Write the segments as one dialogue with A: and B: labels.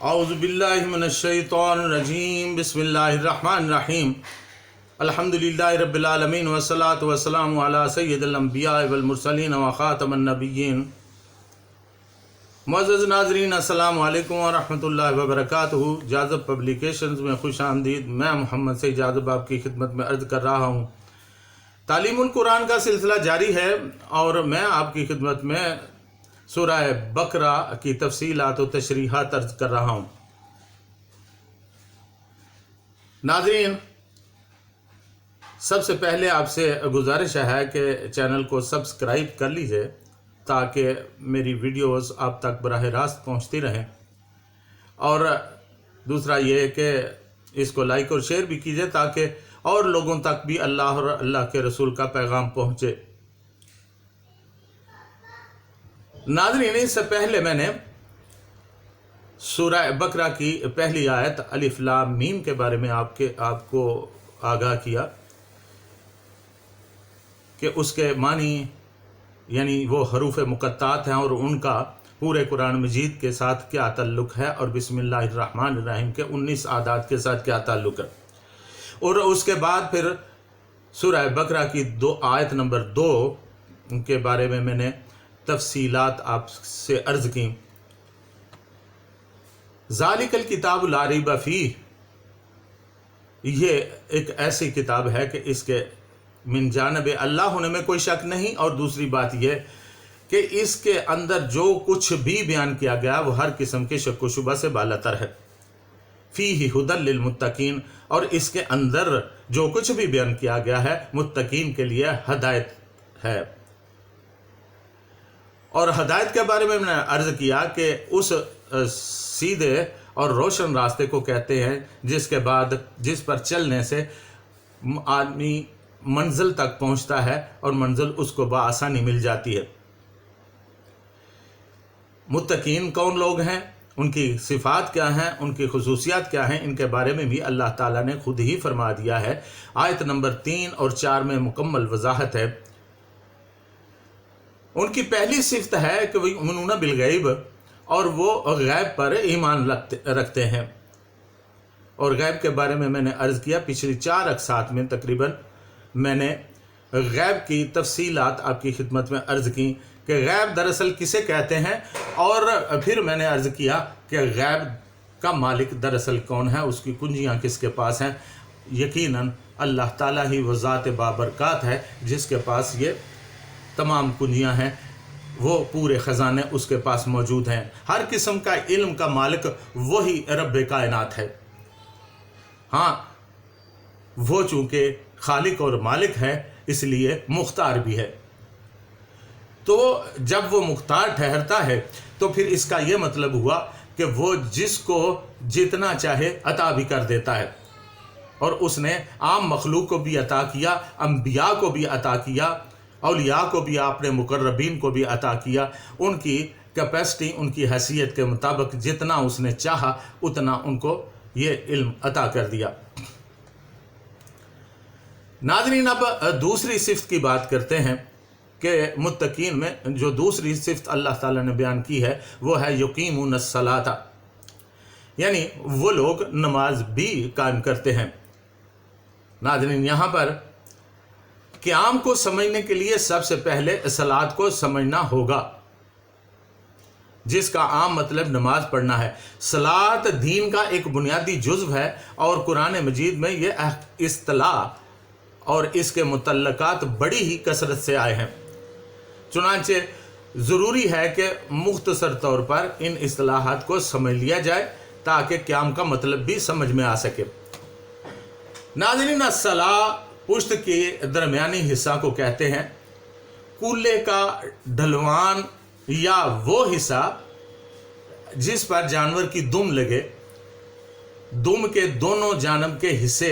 A: औज़ु बिल्लाहि मिनश्शैतानिर्रजीम बिस्मिल्लाहिर्रहमानिर्रहीम अल्हम्दुलिल्लाहि रब्बिल आलमीन वस्सलातु वस्सलामु अला सय्यिदिल अंबिया वल मुरसलीन व खातमन नबिय्यीन। मुअज़्ज़ज़ नाज़रीन, अस्सलामु अलैकुम व रहमतुल्लाहि व बरकातुहू। जाज़ब पब्लिकेशंस में खुश आमदीद। मैं मोहम्मद सईद जाज़ब आपकी खिदमत में अर्ज़ कर रहा हूँ। तालीमुल कुरान का सिलसिला जारी है और मैं आपकी खिदमत में सूरह बकरा की तफसीलात और तशरीहात अर्ज़ कर रहा हूँ। नाज़रीन, सबसे पहले आपसे गुजारिश है कि चैनल को सब्सक्राइब कर लीजिए ताकि मेरी वीडियोस आप तक बराह रास्त पहुँचती रहें, और दूसरा ये है कि इसको लाइक और शेयर भी कीजिए ताकि और लोगों तक भी अल्लाह और अल्लाह के रसूल का पैगाम पहुँचे। नाज़रीन, इससे पहले मैंने सूरह बकरा की पहली आयत अलिफ लाम मीम के बारे में आपको आगाह किया कि उसके मानी यानी वो हरूफ मुक़त्तात हैं और उनका पूरे कुरान मजीद के साथ क्या ताल्लुक़ है और बिस्मिल्लाहिर्रहमानिर्रहीम के 19 आदात के साथ क्या ताल्लुक़ है। और उसके बाद फिर सूरह बकरा की आयत नंबर 2 के बारे में मैंने तफसीलात आपसे अर्ज़ की। ज़ालिकल किताब ला रैब फीह, ये एक ऐसी किताब है कि इसके मिन जानिब अल्लाह होने में कोई शक नहीं। और दूसरी बात यह कि इसके अंदर जो कुछ भी बयान किया गया वो हर किस्म के शक व शुबा से बालातर है। फीही हुदल लिल मुत्तकीन, और इसके अंदर जो कुछ भी बयान किया गया है मुत्तकीन के लिए हदायत है। और हदायत के बारे में मैंने अर्ज़ किया कि उस सीधे और रोशन रास्ते को कहते हैं जिस पर चलने से आदमी मंजिल तक पहुंचता है और मंजिल उसको बआसानी मिल जाती है। मुत्तकीन कौन लोग हैं, उनकी सिफ़ात क्या हैं, उनकी खुसूसियात क्या हैं, इनके बारे में भी अल्लाह ताला ने खुद ही फरमा दिया है। आयत नंबर 3 और 4 में मुकम्मल वजाहत है। उनकी पहली सिफ्त है कि वही युमिनून बिल गैब, और वो गैब पर ईमान रखते हैं। और गैब के बारे में मैंने अर्ज़ किया पिछली 4 अक़सात में तकरीबन मैंने गैब की तफसीलात आपकी खिदमत में अर्ज़ की कि गैब दरअसल किसे कहते हैं, और फिर मैंने अर्ज़ किया कि गैब का मालिक दरअसल कौन है, उसकी कुंजियाँ किसके पास हैं। यकीनन अल्लाह ताला ही वो ज़ात बाबरकात है जिसके पास ये तमाम कुंजियाँ हैं, वो पूरे ख़जाने उसके पास मौजूद हैं। हर किस्म का इल्म का मालिक वही रब कायनात है। हाँ, वो चूँकि खालिक और मालिक है इसलिए मुख्तार भी है। तो जब वो मुख्तार ठहरता है तो फिर इसका ये मतलब हुआ कि वो जिसको जितना चाहे अता भी कर देता है। और उसने आम मखलूक को भी अता किया, अंबिया को भी अता किया, औलिया को भी, आपने मुकर्रबीन को भी अता किया। उनकी कैपेसिटी, उनकी हैसियत के मुताबिक जितना उसने चाहा उतना उनको ये इल्म अता कर दिया। नाज़रीन, अब दूसरी सिफ्त की बात करते हैं कि मुत्तकीन में जो दूसरी सिफ्त अल्लाह ताला ने बयान की है वो है युकीमुनस सलाता, यानी वो लोग नमाज भी कायम करते हैं। नाज़रीन, यहाँ पर क़याम को समझने के लिए सबसे पहले सलात को समझना होगा, जिसका आम मतलब नमाज पढ़ना है। सलात दीन का एक बुनियादी जुज़्व है और कुरान मजीद में ये इस्तिलाह और इसके मुतल्लकात बड़ी ही कसरत से आए हैं। चुनांचे ज़रूरी है कि मुख्तसर तौर पर इन इस्तिलाहात को समझ लिया जाए ताकि क़याम का मतलब भी समझ में आ सके। नाज़रीन, सलाह पुश्त के दरमियानी हिस्सा को कहते हैं। कूल्हे का ढलवान या वो हिस्सा जिस पर जानवर की दुम लगे, दुम के दोनों जानब के हिस्से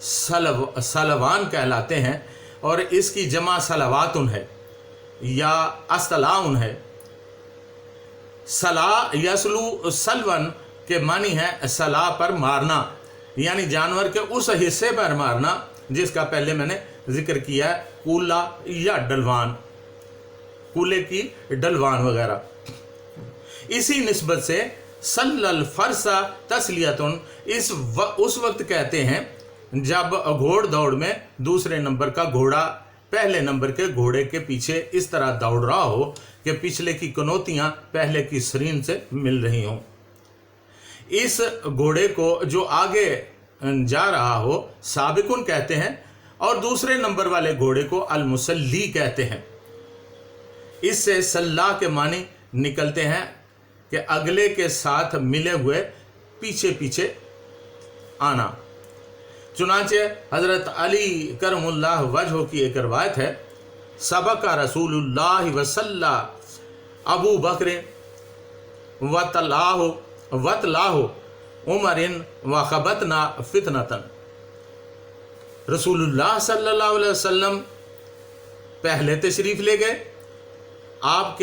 A: सलवान कहलाते हैं, और इसकी जमा सलवातुन है या असलाउन है। सला यसलू सलवन के मानी है सला पर मारना, यानी जानवर के उस हिस्से पर मारना जिसका पहले मैंने जिक्र किया है, कूला या डलवान, कूले की डलवान वगैरह। इसी निस्बत से सल्लल फरसा तस्लियतुन, उस वक्त कहते हैं जब घोड़ दौड़ में दूसरे नंबर का घोड़ा पहले नंबर के घोड़े के पीछे इस तरह दौड़ रहा हो कि पिछले की कनौतियां पहले की शरीन से मिल रही हों। इस घोड़े को जो आगे जा रहा हो साबिकुन कहते हैं और दूसरे नंबर वाले घोड़े को अल मुसल्ली कहते हैं। इससे सल्ला के मानी निकलते हैं कि अगले के साथ मिले हुए पीछे पीछे आना। चुनांचे हज़रत अली करमुल्लाह वजह की एक रवायत है, सबका रसूलुल्लाह वसल्ला अबू बकर वतलाहो उमरिन वखबतना फितनतन। रसूलुल्लाह सल्लल्लाहु अलैहि वसल्लम पहले तशरीफ़ ले गए, आप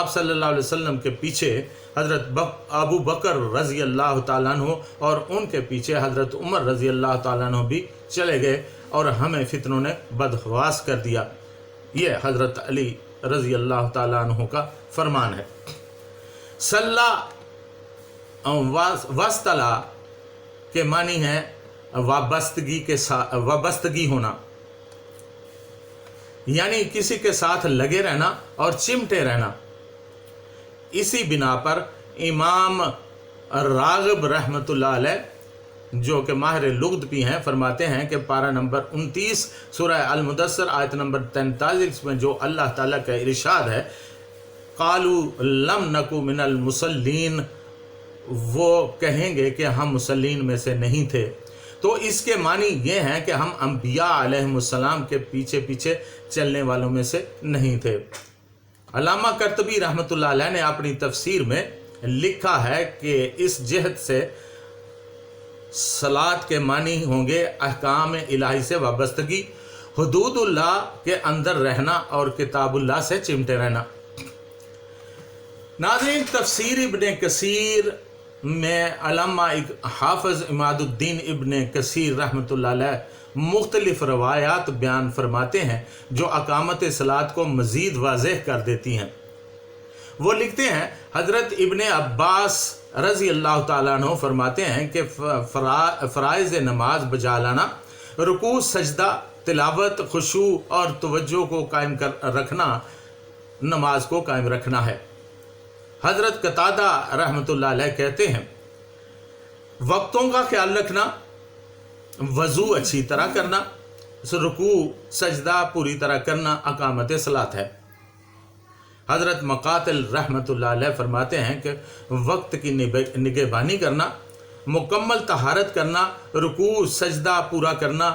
A: सल्लल्लाहु अलैहि वसल्लम के पीछे हज़रत अबू बकर रज़ी अल्लाह ताला अन्हु और उनके पीछे हज़रत उमर रज़ी अल्लाह ताला अन्हु भी चले गए और हमें फितनों ने बदहवास कर दिया। ये हज़रत अली रज़ी अल्लाह ताला अन्हु का फरमान है। सल्ला वस्तला के मानी है वाबस्तगी होना, यानी किसी के साथ लगे रहना और चिमटे रहना। इसी बिना पर इमाम राग़िब रहमतुल्लाह अलैह जो कि माहिर लुग़त भी हैं फरमाते हैं कि पारा नंबर 29 सूरह अल-मुदस्सिर आयत नंबर 43 में जो अल्लाह ताला का इरशाद है, क़ालू लम नकु मिनल मुसल्लीन, वो कहेंगे कि हम मुसल्लीन में से नहीं थे। तो इसके मानी ये हैं कि हम अंबिया अलैहिमुस्सलाम के पीछे पीछे चलने वालों में से नहीं थे। अल्लामा कर्तबी रहमतुल्लाह अलैह ने अपनी तफसीर में लिखा है कि इस जहत से सलात के मानी होंगे अहकाम इलाही से वाबस्तगी, हुदूदुल्लाह के अंदर रहना और किताबुल्लाह से चिमटे रहना। नाज़रीन, तफसीर इब्ने कसीर में अल्लामा हाफ़िज़ इमादुद्दीन इब्ने कसीर रहमतुल्लाह अलैह मुख्तलिफ रवायात बयान फरमाते हैं जो अकामत सलात को मज़ीद वाज़ेह कर देती हैं। वो लिखते हैं, हज़रत इब्ने अब्बास रज़ी अल्लाह ताला अन्हु फरमाते हैं कि फ़राइज़ नमाज बजा लाना, रुकू, सजदा, तिलावत, खुशू और तवज्जो को कायम कर रखना नमाज को कायम रखना है। हज़रत कतादा रहमतुल्लाह अलैह कहते हैं, वक्तों का ख्याल रखना, वज़ू अच्छी तरह करना, रुकू सजदा पूरी तरह करना अकामत सलात है। हज़रत मकातिल रहमतुल्लाह अलैह फरमाते हैं कि वक्त की निगहबानी करना, मुकम्मल तहारत करना, रुकू सजदा पूरा करना,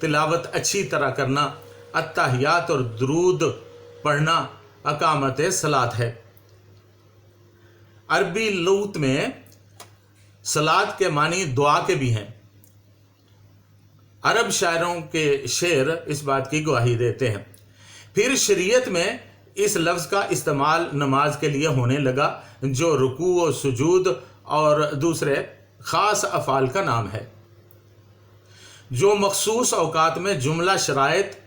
A: तिलावत अच्छी तरह करना, अत्तहियात और दुरूद पढ़ना अकामत सलात है। अरबी लुग़त में सलात के मानी दुआ के भी हैं। अरब शायरों के शेर इस बात की गवाही देते हैं। फिर शरीयत में इस लफ्ज़ का इस्तेमाल नमाज के लिए होने लगा जो रुकू और सुजूद और दूसरे ख़ास अफ़ाल का नाम है, जो मखसूस औकात में जुमला शराइत,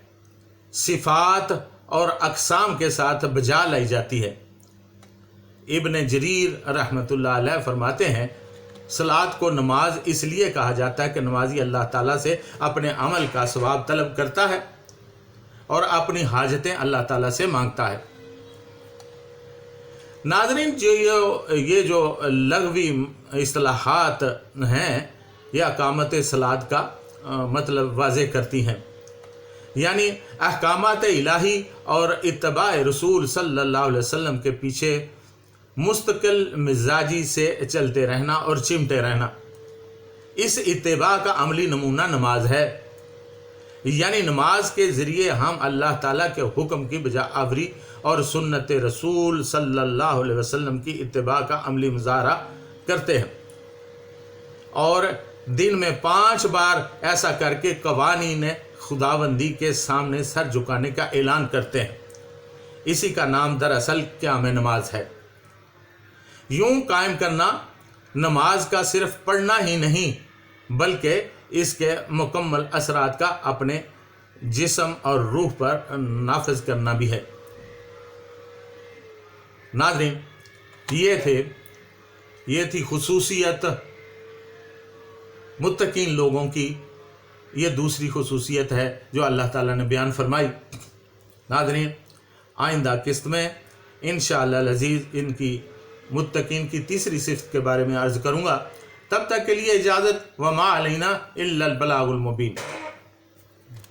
A: सिफ़ात और अक़साम के साथ बजा लाई जाती है। इब्न जरीर रहमतुल्लाह अलैह फरमाते हैं, सलात को नमाज इसलिए कहा जाता है कि नमाजी अल्लाह ताला से अपने अमल का सवाब तलब करता है और अपनी हाजतें अल्लाह ताला से मांगता है। नाज़रीन, ये जो लग़वी इस्तिलाहात हैं यह अकामत सलात का मतलब वाज़े करती हैं, यानी अहकामात इलाही और इत्तबा रसूल सल्लल्लाहु अलैहि वसल्लम के पीछे मुस्तकिल मिजाजी से चलते रहना और चिमटे रहना। इस इत्तिबा का अमली नमूना नमाज है, यानी नमाज के ज़रिए हम अल्लाह ताला के हुक्म की बजा आवरी और सुन्नत रसूल सल्लल्लाहु अलैहि वसल्लम की इत्तिबा का अमली मुज़ाहरा करते हैं और दिन में 5 बार ऐसा करके कवानीन खुदाबंदी के सामने सर झुकाने का ऐलान करते हैं। इसी का नाम दरअसल क़याम नमाज है। यूं कायम करना नमाज का सिर्फ पढ़ना ही नहीं बल्कि इसके मुकम्मल असरात का अपने जिस्म और रूह पर नाफिज करना भी है। नाज़रीन, ये थे یہ تھی خصوصیت متقین لوگوں کی، یہ دوسری خصوصیت ہے جو اللہ تعالیٰ نے بیان فرمائی۔ ناظرین، آئندہ قسط میں انشاءاللہ العزیز ان کی متقین کی تیسری صفت کے بارے میں عرض کروں گا۔ تب تک کے لیے اجازت، وما علینا الا البلاغ المبین۔